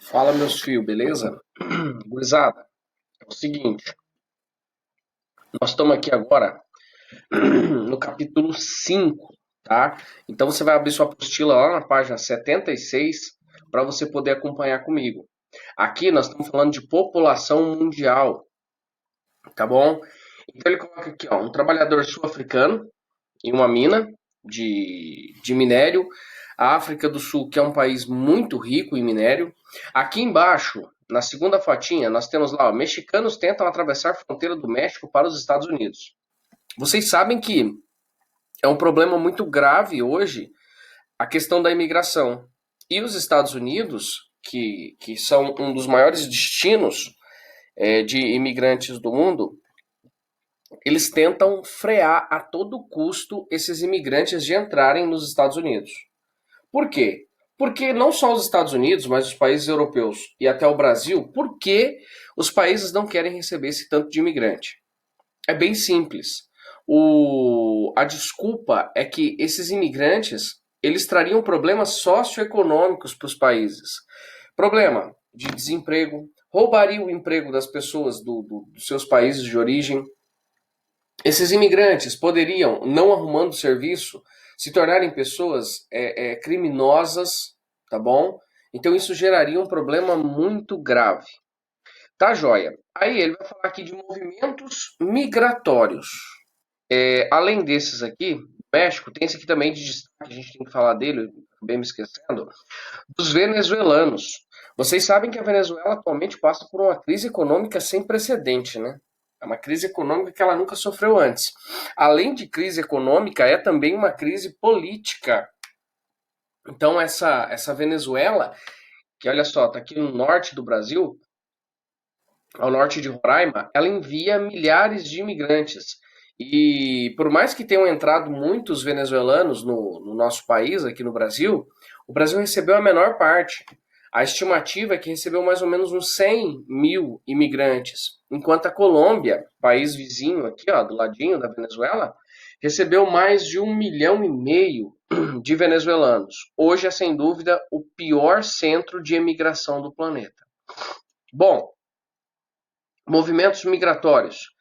Fala, meus filhos, beleza? Gurizada, é o seguinte, nós estamos aqui agora no capítulo 5, tá? Então você vai abrir sua apostila lá na página 76 para você poder acompanhar comigo. Aqui nós estamos falando de população mundial, tá bom? Então ele coloca aqui, ó, um trabalhador sul-africano em uma mina de minério. A África do Sul, que é um país muito rico em minério. Aqui embaixo, na segunda fotinha, nós temos lá, ó, mexicanos tentam atravessar a fronteira do México para os Estados Unidos. Vocês sabem que é um problema muito grave hoje a questão da imigração. E os Estados Unidos, que são um dos maiores destinos de imigrantes do mundo, eles tentam frear a todo custo esses imigrantes de entrarem nos Estados Unidos. Por quê? Porque não só os Estados Unidos, mas os países europeus e até o Brasil, por que os países não querem receber esse tanto de imigrante? É bem simples. A desculpa é que esses imigrantes eles trariam problemas socioeconômicos para os países. Problema de desemprego, roubariam o emprego das pessoas dos seus países de origem. Esses imigrantes poderiam, não arrumando serviço, se tornarem pessoas criminosas, tá bom? Então isso geraria um problema muito grave. Tá, joia? Aí ele vai falar aqui de movimentos migratórios. Além desses aqui, México tem esse aqui também de destaque, a gente tem que falar dele, acabei me esquecendo, dos venezuelanos. Vocês sabem que a Venezuela atualmente passa por uma crise econômica sem precedente, né? É uma crise econômica que ela nunca sofreu antes. Além de crise econômica, é também uma crise política. Então, essa Venezuela, que olha só, está aqui no norte do Brasil, ao norte de Roraima, ela envia milhares de imigrantes. E por mais que tenham entrado muitos venezuelanos no nosso país, aqui no Brasil, o Brasil recebeu a menor parte. A estimativa é que recebeu mais ou menos uns 100 mil imigrantes, enquanto a Colômbia, país vizinho aqui, ó, do ladinho da Venezuela, recebeu mais de 1,5 milhão de venezuelanos. Hoje é, sem dúvida, o pior centro de emigração do planeta. Bom, movimentos migratórios.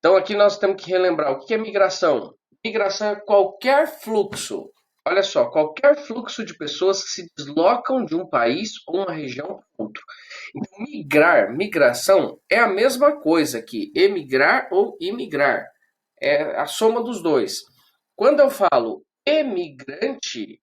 Então aqui nós temos que relembrar o que é migração. Migração é qualquer fluxo, olha só, qualquer fluxo de pessoas que se deslocam de um país ou uma região para outro. Então migração é a mesma coisa que emigrar ou imigrar. É a soma dos dois. Quando eu falo emigrante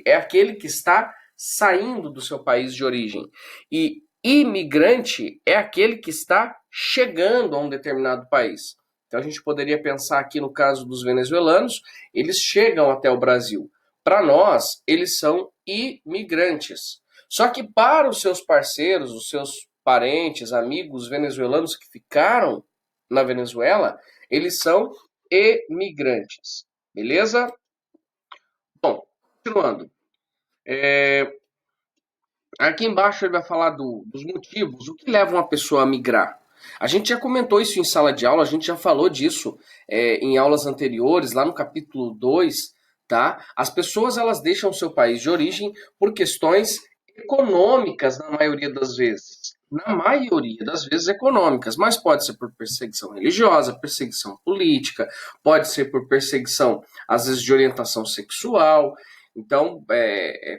é aquele que está saindo do seu país de origem. E imigrante é aquele que está chegando a um determinado país. Então a gente poderia pensar aqui no caso dos venezuelanos, eles chegam até o Brasil. Para nós, eles são imigrantes. Só que para os seus parceiros, os seus parentes, amigos venezuelanos que ficaram na Venezuela, eles são emigrantes. Beleza? Bom, continuando. Aqui embaixo ele vai falar dos motivos, o que leva uma pessoa a migrar. A gente já comentou isso em sala de aula, a gente já falou disso em aulas anteriores, lá no capítulo 2, tá? As pessoas elas deixam o seu país de origem por questões econômicas na maioria das vezes. Na maioria das vezes econômicas, mas pode ser por perseguição religiosa, perseguição política, pode ser por perseguição, às vezes, de orientação sexual. Então,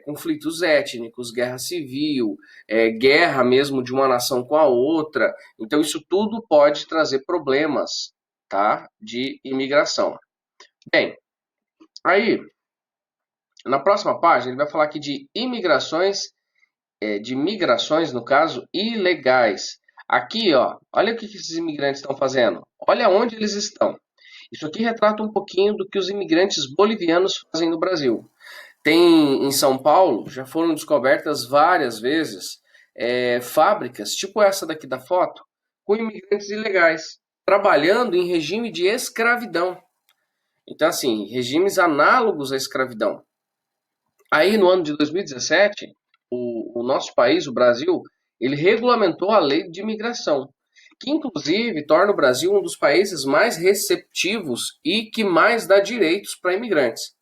conflitos étnicos, guerra civil, guerra mesmo de uma nação com a outra. Então, isso tudo pode trazer problemas, tá, de imigração. Bem, aí, na próxima página, ele vai falar aqui de imigrações, de migrações, no caso, ilegais. Aqui, ó, olha o que esses imigrantes estão fazendo. Olha onde eles estão. Isso aqui retrata um pouquinho do que os imigrantes bolivianos fazem no Brasil. Tem em São Paulo, já foram descobertas várias vezes fábricas, tipo essa daqui da foto, com imigrantes ilegais, trabalhando em regime de escravidão. Então, assim, regimes análogos à escravidão. Aí, no ano de 2017, o nosso país, o Brasil, ele regulamentou a lei de imigração, que inclusive torna o Brasil um dos países mais receptivos e que mais dá direitos para imigrantes.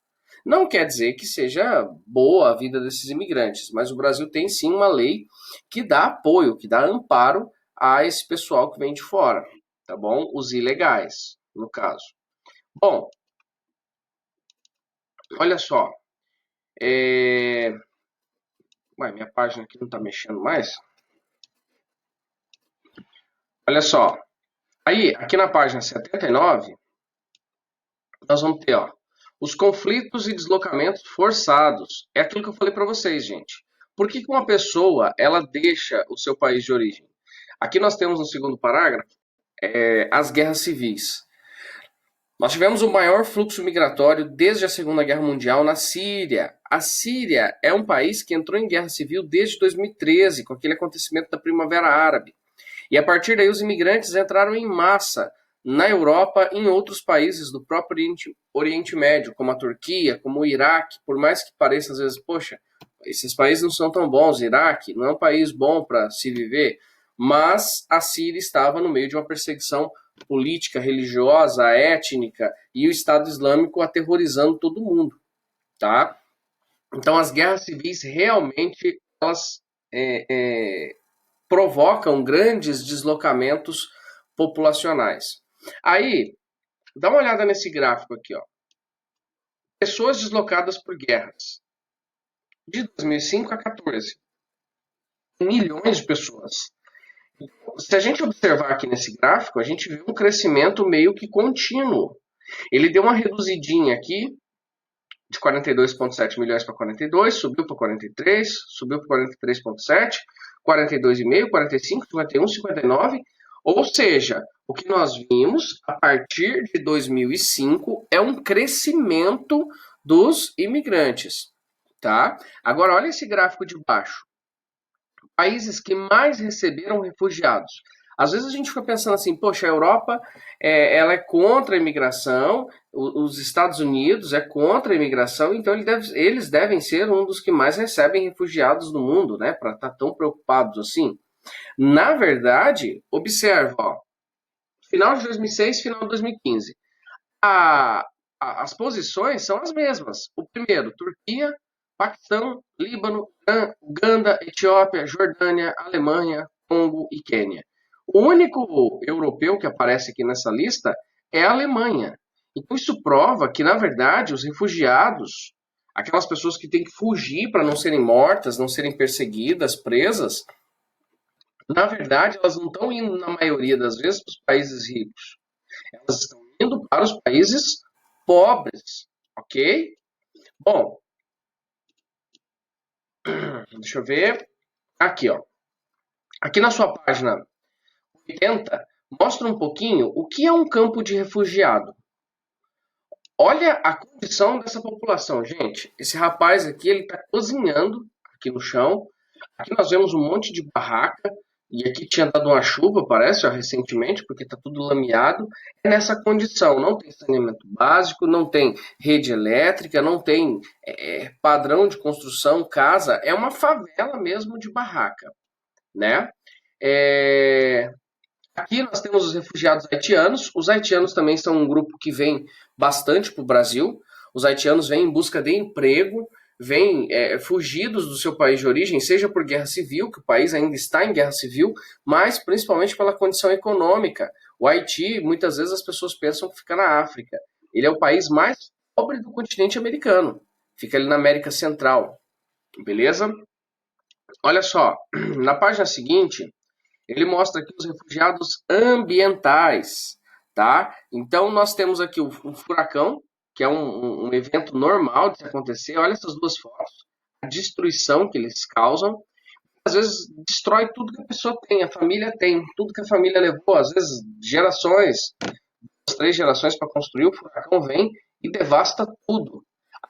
Não quer dizer que seja boa a vida desses imigrantes, mas o Brasil tem sim uma lei que dá apoio, que dá amparo a esse pessoal que vem de fora, tá bom? Os ilegais, no caso. Bom, olha só. Ué, minha página aqui não está mexendo mais. Olha só. Aí, aqui na página 79, nós vamos ter, ó, os conflitos e deslocamentos forçados. É aquilo que eu falei para vocês, gente. Por que uma pessoa ela deixa o seu país de origem? Aqui nós temos no segundo parágrafo as guerras civis. Nós tivemos o maior fluxo migratório desde a Segunda Guerra Mundial na Síria. A Síria é um país que entrou em guerra civil desde 2013, com aquele acontecimento da Primavera Árabe. E a partir daí os imigrantes entraram em massa na Europa e em outros países do próprio Oriente Médio, como a Turquia, como o Iraque, por mais que pareça às vezes, poxa, esses países não são tão bons, o Iraque não é um país bom para se viver, mas a Síria estava no meio de uma perseguição política, religiosa, étnica e o Estado Islâmico aterrorizando todo mundo, tá? Então as guerras civis realmente elas provocam grandes deslocamentos populacionais. Aí, dá uma olhada nesse gráfico aqui, ó. Pessoas deslocadas por guerras. De 2005 a 14. Milhões de pessoas. Se a gente observar aqui nesse gráfico, a gente vê um crescimento meio que contínuo. Ele deu uma reduzidinha aqui, de 42,7 milhões para 42, subiu para 43, subiu para 43,7, 42,5, 45, 51, 59. Ou seja, o que nós vimos a partir de 2005 é um crescimento dos imigrantes, tá? Agora olha esse gráfico de baixo. Países que mais receberam refugiados. Às vezes a gente fica pensando assim, poxa, a Europa ela é contra a imigração, os Estados Unidos é contra a imigração, então eles devem ser um dos que mais recebem refugiados no mundo, né? Para estar tão preocupados assim. Na verdade, observa, ó, final de 2006, final de 2015. As posições são as mesmas. O primeiro, Turquia, Paquistão, Líbano, Uganda, Etiópia, Jordânia, Alemanha, Congo e Quênia. O único europeu que aparece aqui nessa lista é a Alemanha. Então isso prova que, na verdade, os refugiados, aquelas pessoas que têm que fugir para não serem mortas, não serem perseguidas, presas, na verdade, elas não estão indo, na maioria das vezes, para os países ricos. Elas estão indo para os países pobres, ok? Bom, deixa eu ver. Aqui, ó. Aqui na sua página 80, mostra um pouquinho o que é um campo de refugiado. Olha a condição dessa população, gente. Esse rapaz aqui, ele está cozinhando aqui no chão. Aqui nós vemos um monte de barraca. E aqui tinha dado uma chuva, parece, ó, recentemente, porque está tudo lameado. É nessa condição, não tem saneamento básico, não tem rede elétrica, não tem padrão de construção, casa. É uma favela mesmo de barraca, né? Aqui nós temos os refugiados haitianos. Os haitianos também são um grupo que vem bastante para o Brasil. Os haitianos vêm em busca de emprego, vêm fugidos do seu país de origem, seja por guerra civil, que o país ainda está em guerra civil, mas principalmente pela condição econômica. O Haiti, muitas vezes as pessoas pensam que fica na África. Ele é o país mais pobre do continente americano. Fica ali na América Central. Beleza? Olha só, na página seguinte, ele mostra aqui os refugiados ambientais, tá? Então nós temos aqui o furacão, que é um evento normal de acontecer. Olha essas duas fotos, a destruição que eles causam. Às vezes destrói tudo que a pessoa tem, a família tem, tudo que a família levou, às vezes gerações, 2, 3 gerações para construir, o furacão vem e devasta tudo.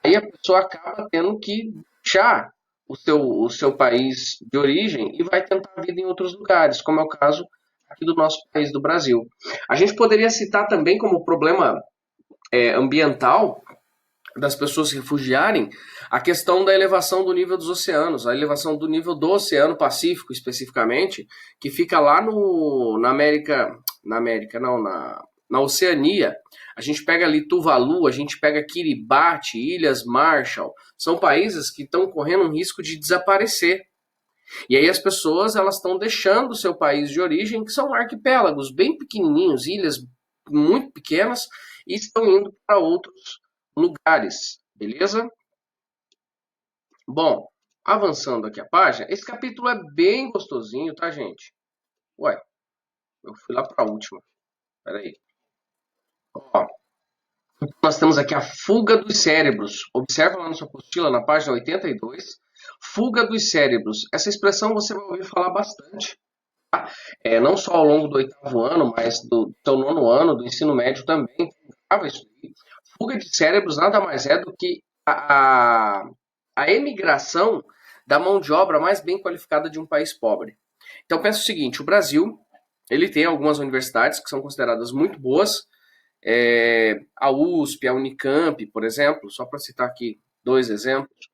Aí a pessoa acaba tendo que deixar o seu país de origem e vai tentar a vida em outros lugares, como é o caso aqui do nosso país, do Brasil. A gente poderia citar também como problema ambiental das pessoas se refugiarem a questão da elevação do nível dos oceanos, a elevação do nível do Oceano Pacífico especificamente, que fica lá na na Oceania, a gente pega ali Tuvalu, a gente pega Kiribati, Ilhas Marshall, são países que estão correndo um risco de desaparecer. E aí as pessoas elas estão deixando o seu país de origem, que são arquipélagos bem pequenininhos, ilhas muito pequenas, e estão indo para outros lugares, beleza? Bom, avançando aqui a página, esse capítulo é bem gostosinho, tá, gente? Ué, eu fui lá para a última. Peraí. Ó, nós temos aqui a fuga dos cérebros. Observa lá na sua apostila, na página 82. Fuga dos cérebros. Essa expressão você vai ouvir falar bastante. Tá? Não só ao longo do 8º ano, mas do seu 9º ano, do ensino médio também. Isso aí. Fuga de cérebros nada mais é do que a emigração da mão de obra mais bem qualificada de um país pobre. Então pensa o seguinte, o Brasil ele tem algumas universidades que são consideradas muito boas, a USP, a Unicamp, por exemplo, só para citar aqui 2 exemplos.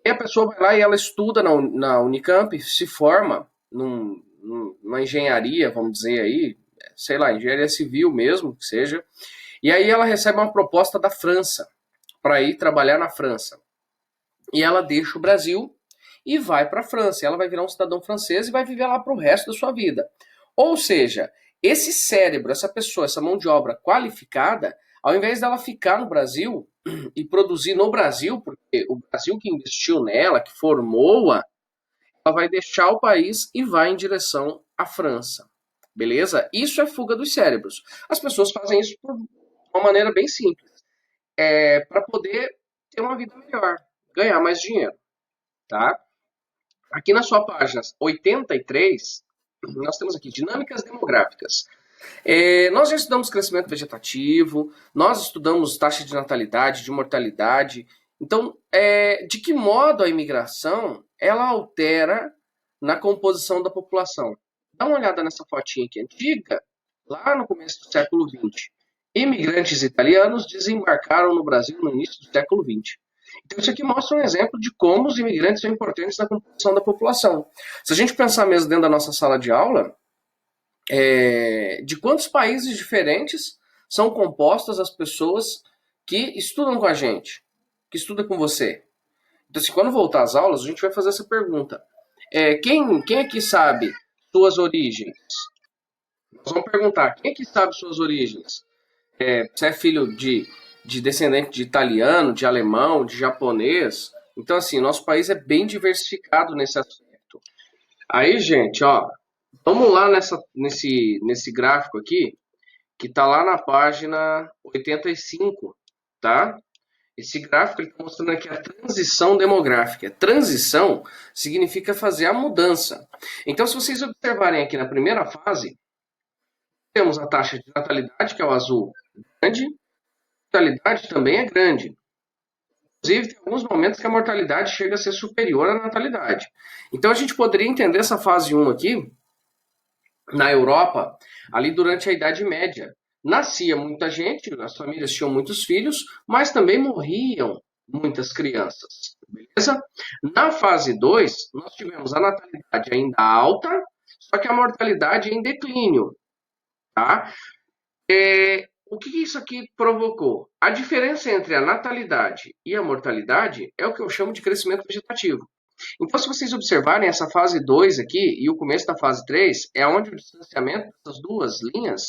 E a pessoa vai lá e ela estuda na Unicamp, se forma numa engenharia, vamos dizer aí, sei lá, engenharia civil mesmo, que seja, e aí ela recebe uma proposta da França, para ir trabalhar na França. E ela deixa o Brasil e vai para a França. Ela vai virar um cidadão francês e vai viver lá para o resto da sua vida. Ou seja, esse cérebro, essa pessoa, essa mão de obra qualificada, ao invés dela ficar no Brasil e produzir no Brasil, porque o Brasil que investiu nela, que formou-a, ela vai deixar o país e vai em direção à França. Beleza? Isso é fuga dos cérebros. As pessoas fazem isso por uma maneira bem simples. Para poder ter uma vida melhor, ganhar mais dinheiro. Tá? Aqui na sua página 83, nós temos aqui dinâmicas demográficas. Nós já estudamos crescimento vegetativo, nós estudamos taxa de natalidade, de mortalidade. Então, de que modo a imigração ela altera na composição da população? Dá uma olhada nessa fotinha aqui antiga, lá no começo do século XX. Imigrantes italianos desembarcaram no Brasil no início do século XX. Então, isso aqui mostra um exemplo de como os imigrantes são importantes na composição da população. Se a gente pensar mesmo dentro da nossa sala de aula, de quantos países diferentes são compostas as pessoas que estudam com a gente, que estudam com você. Então, assim, quando voltar às aulas, a gente vai fazer essa pergunta. Quem aqui sabe suas origens? Nós vamos perguntar, quem aqui sabe suas origens? Você é filho de descendente de italiano, de alemão, de japonês? Então, assim, nosso país é bem diversificado nesse aspecto. Aí, gente, ó, vamos lá nesse gráfico aqui, que está lá na página 85, tá? Esse gráfico está mostrando aqui a transição demográfica. Transição significa fazer a mudança. Então, se vocês observarem aqui na primeira fase, temos a taxa de natalidade, que é o azul, grande. A mortalidade também é grande. Inclusive, tem alguns momentos que a mortalidade chega a ser superior à natalidade. Então, a gente poderia entender essa fase 1 aqui, na Europa, ali durante a Idade Média. Nascia muita gente, as famílias tinham muitos filhos, mas também morriam muitas crianças. Beleza? Na fase 2, nós tivemos a natalidade ainda alta, só que a mortalidade em declínio. Tá? O que isso aqui provocou? A diferença entre a natalidade e a mortalidade é o que eu chamo de crescimento vegetativo. Então, se vocês observarem essa fase 2 aqui e o começo da fase 3, é onde o distanciamento dessas duas linhas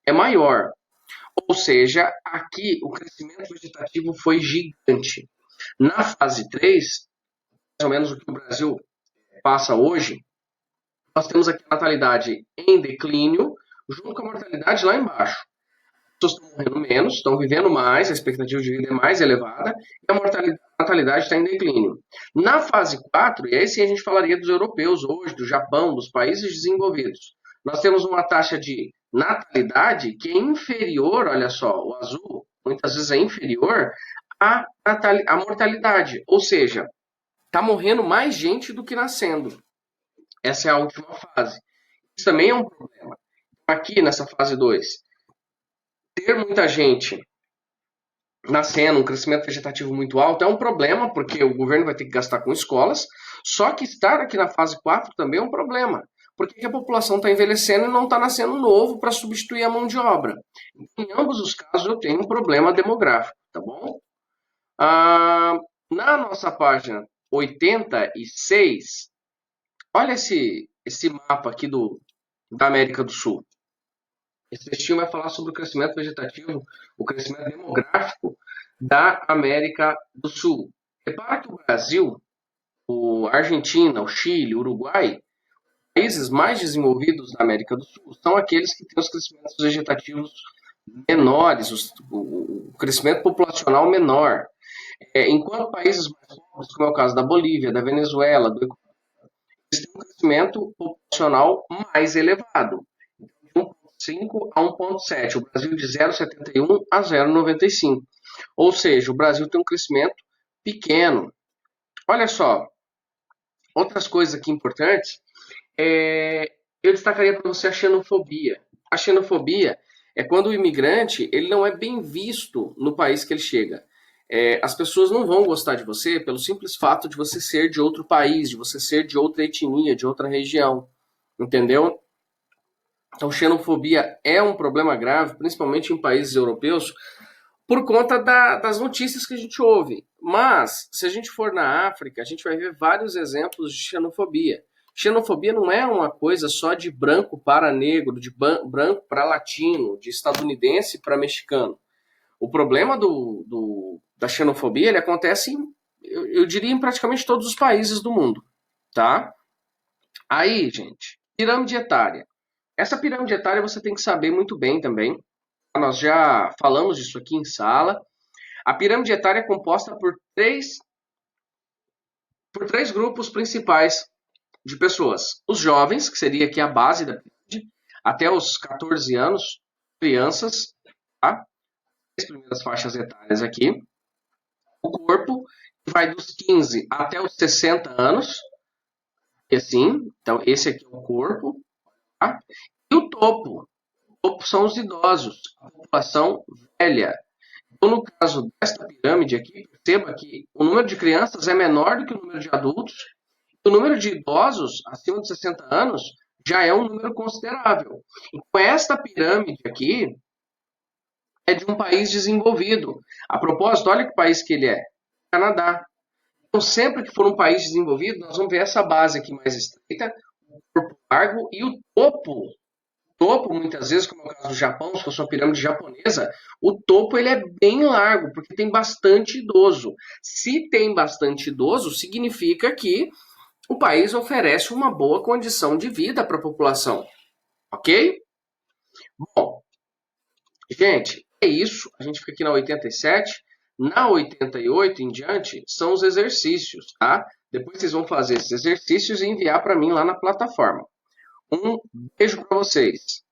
é maior. Ou seja, aqui o crescimento vegetativo foi gigante. Na fase 3, mais ou menos o que o Brasil passa hoje, nós temos aqui a natalidade em declínio, junto com a mortalidade lá embaixo. As pessoas estão morrendo menos, estão vivendo mais, a expectativa de vida é mais elevada e a natalidade está em declínio. Na fase 4, e aí sim a gente falaria dos europeus hoje, do Japão, dos países desenvolvidos, nós temos uma taxa de natalidade que é inferior, olha só, o azul muitas vezes é inferior à mortalidade, ou seja, está morrendo mais gente do que nascendo. Essa é a última fase. Isso também é um problema. Aqui nessa fase 2, ter muita gente nascendo, um crescimento vegetativo muito alto é um problema, porque o governo vai ter que gastar com escolas, só que estar aqui na fase 4 também é um problema, Por que a população está envelhecendo e não está nascendo novo para substituir a mão de obra? Em ambos os casos eu tenho um problema demográfico, tá bom? Na nossa página 86, olha esse mapa aqui da América do Sul. Esse textinho vai falar sobre o crescimento vegetativo, o crescimento demográfico da América do Sul. Repara que o Brasil, a Argentina, o Chile, o Uruguai, países mais desenvolvidos da América do Sul, são aqueles que têm os crescimentos vegetativos menores, o crescimento populacional menor. Enquanto países mais pobres, como é o caso da Bolívia, da Venezuela, do Equador, eles têm um crescimento populacional mais elevado, de 1,5 a 1,7. O Brasil de 0,71 a 0,95. Ou seja, o Brasil tem um crescimento pequeno. Olha só, outras coisas aqui importantes, eu destacaria para você a xenofobia. A xenofobia é quando o imigrante ele não é bem visto no país que ele chega. As pessoas não vão gostar de você pelo simples fato de você ser de outro país, de você ser de outra etnia, de outra região. Entendeu? Então, xenofobia é um problema grave, principalmente em países europeus, por conta das notícias que a gente ouve. Mas, se a gente for na África, a gente vai ver vários exemplos de xenofobia. Xenofobia não é uma coisa só de branco para negro, de branco para latino, de estadunidense para mexicano. O problema da xenofobia ele acontece, eu diria, em praticamente todos os países do mundo. Tá? Aí, gente, pirâmide etária. Essa pirâmide etária você tem que saber muito bem também. Nós já falamos disso aqui em sala. A pirâmide etária é composta por três grupos principais de pessoas. Os jovens, que seria aqui a base da pirâmide, até os 14 anos, crianças, tá? As primeiras faixas etárias aqui. O corpo, que vai dos 15 até os 60 anos, e assim, então esse aqui é o corpo, tá? E o topo. O topo são os idosos, a população velha. Então, no caso desta pirâmide aqui, perceba que o número de crianças é menor do que o número de adultos. O número de idosos acima de 60 anos já é um número considerável. Então, esta pirâmide aqui é de um país desenvolvido. A propósito, olha que país que ele é. Canadá. Então, sempre que for um país desenvolvido, nós vamos ver essa base aqui mais estreita, o corpo largo e o topo, muitas vezes, como é o caso do Japão, se fosse uma pirâmide japonesa, o topo ele é bem largo, porque tem bastante idoso. Se tem bastante idoso, significa que o país oferece uma boa condição de vida para a população. Ok? Bom, gente, é isso. A gente fica aqui na 87. Na 88 em diante, são os exercícios, tá? Depois vocês vão fazer esses exercícios e enviar para mim lá na plataforma. Um beijo para vocês.